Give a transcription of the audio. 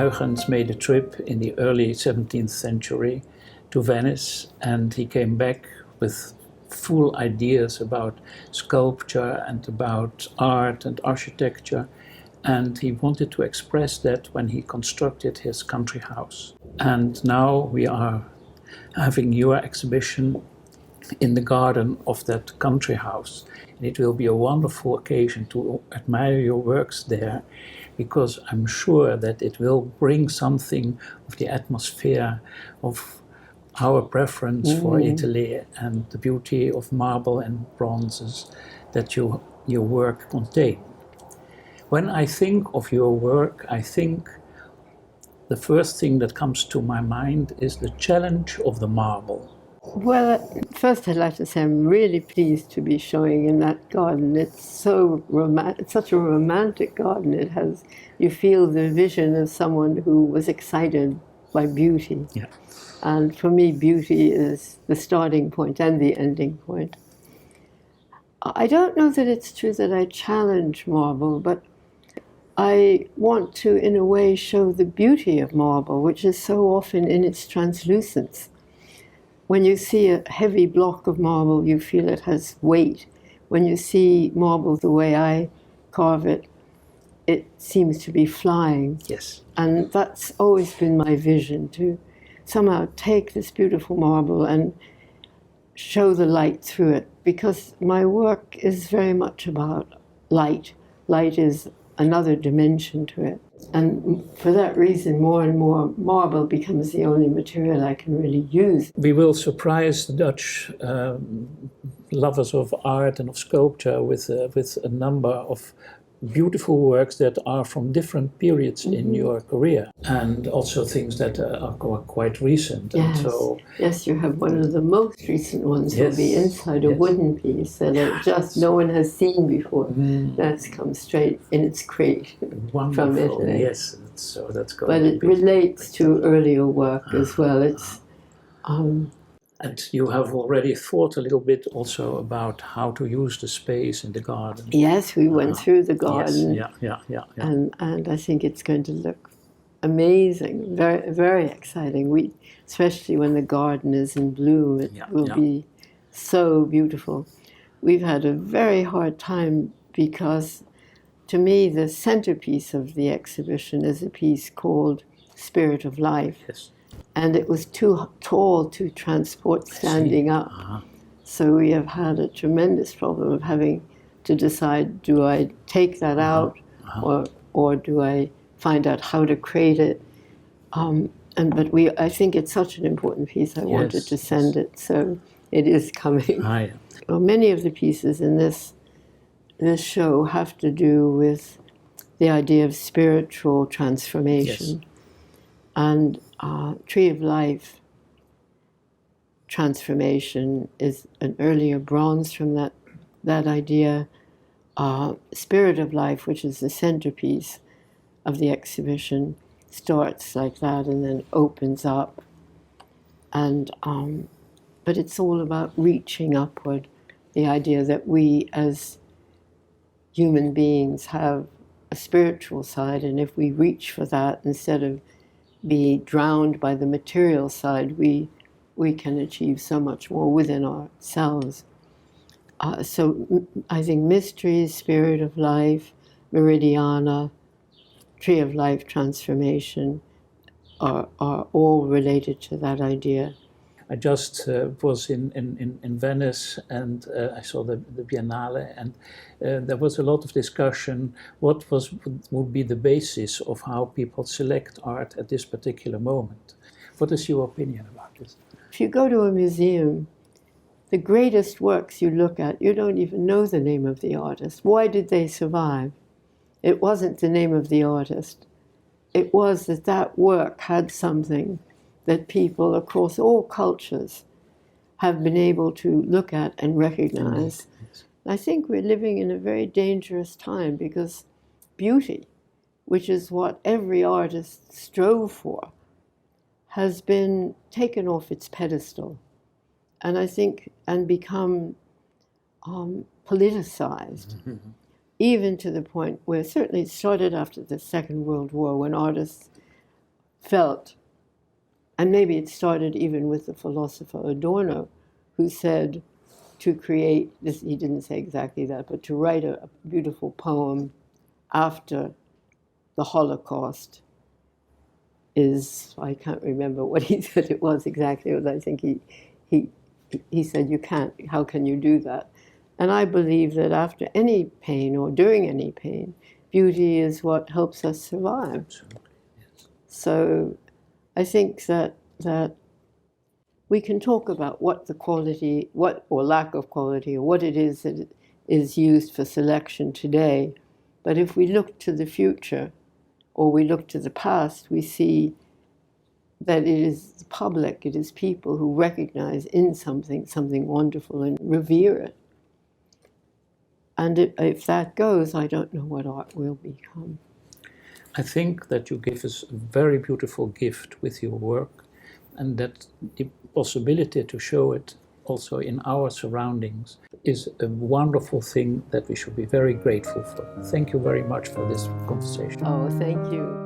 Huygens made a trip in the early 17th century to Venice, and he came back with full ideas about sculpture and about art and architecture, and he wanted to express that when he constructed his country house. And now we are having your exhibition in the garden of that country house. And it will be a wonderful occasion to admire your works there, because I'm sure that it will bring something of the atmosphere of our preference for Italy and the beauty of marble and bronzes that your work contain. When I think of your work, I think the first thing that comes to my mind is the challenge of the marble. Well, first I'd like to say I'm really pleased to be showing in that garden. It's so it's such a romantic garden. It has, you feel the vision of someone who was excited by beauty. Yeah. And for me, beauty is the starting point and the ending point. I don't know that it's true that I challenge marble, but I want to, in a way, show the beauty of marble, which is so often in its translucence. When you see a heavy block of marble, you feel it has weight. When you see marble the way I carve it, it seems to be flying. Yes. And that's always been my vision, to somehow take this beautiful marble and show the light through it, because my work is very much about light. Light is another dimension to it. And for that reason, more and more marble becomes the only material I can really use. We will surprise the Dutch lovers of art and of sculpture with a number of beautiful works that are from different periods in your career, and also things that are quite recent. Yes, and so, yes, you have one of the most recent ones. Yes. Will be inside a wooden piece that just no one has seen before. That's come straight in its crate from Italy. Yes, so that's going but to it be relates to earlier work as well. It's and you have already thought a little bit also about how to use the space in the garden. Yes, we went through the garden. Yes, yeah. And I think it's going to look amazing, very, very exciting. Especially when the garden is in bloom, it will be so beautiful. We've had a very hard time because, to me, the centerpiece of the exhibition is a piece called Spirit of Life. Yes. And it was too tall to transport standing up. So we have had a tremendous problem of having to decide, do I take that out or do I find out how to create it? But I think it's such an important piece, I wanted to send it, so it is coming. Well, many of the pieces in this show have to do with the idea of spiritual transformation. Yes. And Tree of Life transformation is an earlier bronze from that idea. Spirit of Life, which is the centerpiece of the exhibition, starts like that and then opens up. And but it's all about reaching upward, the idea that we as human beings have a spiritual side, and if we reach for that instead of be drowned by the material side, we can achieve so much more within ourselves. So I think Mysteries, Spirit of Life, Meridiana, Tree of Life transformation are all related to that idea. I just was in Venice, and I saw the Biennale, and there was a lot of discussion what would be the basis of how people select art at this particular moment. What is your opinion about this? If you go to a museum, the greatest works you look at, you don't even know the name of the artist. Why did they survive? It wasn't the name of the artist. It was that work had something that people across all cultures have been able to look at and recognize. Yes. I think we're living in a very dangerous time because beauty, which is what every artist strove for, has been taken off its pedestal, and I think, and become politicized, even to the point where certainly it started after the Second World War, when artists felt, and maybe it started even with the philosopher Adorno, who said to create, this, he didn't say exactly that, but to write a beautiful poem after the Holocaust is, I can't remember what he said it was exactly, but I think he said, you can't, how can you do that? And I believe that after any pain or during any pain, beauty is what helps us survive. Absolutely, yes. So I think that we can talk about what the quality, what or lack of quality, or what it is that is used for selection today. But if we look to the future, or we look to the past, we see that it is the public, it is people who recognize in something wonderful and revere it. And if that goes, I don't know what art will become. I think that you give us a very beautiful gift with your work, and that the possibility to show it also in our surroundings is a wonderful thing that we should be very grateful for. Thank you very much for this conversation. Oh, thank you.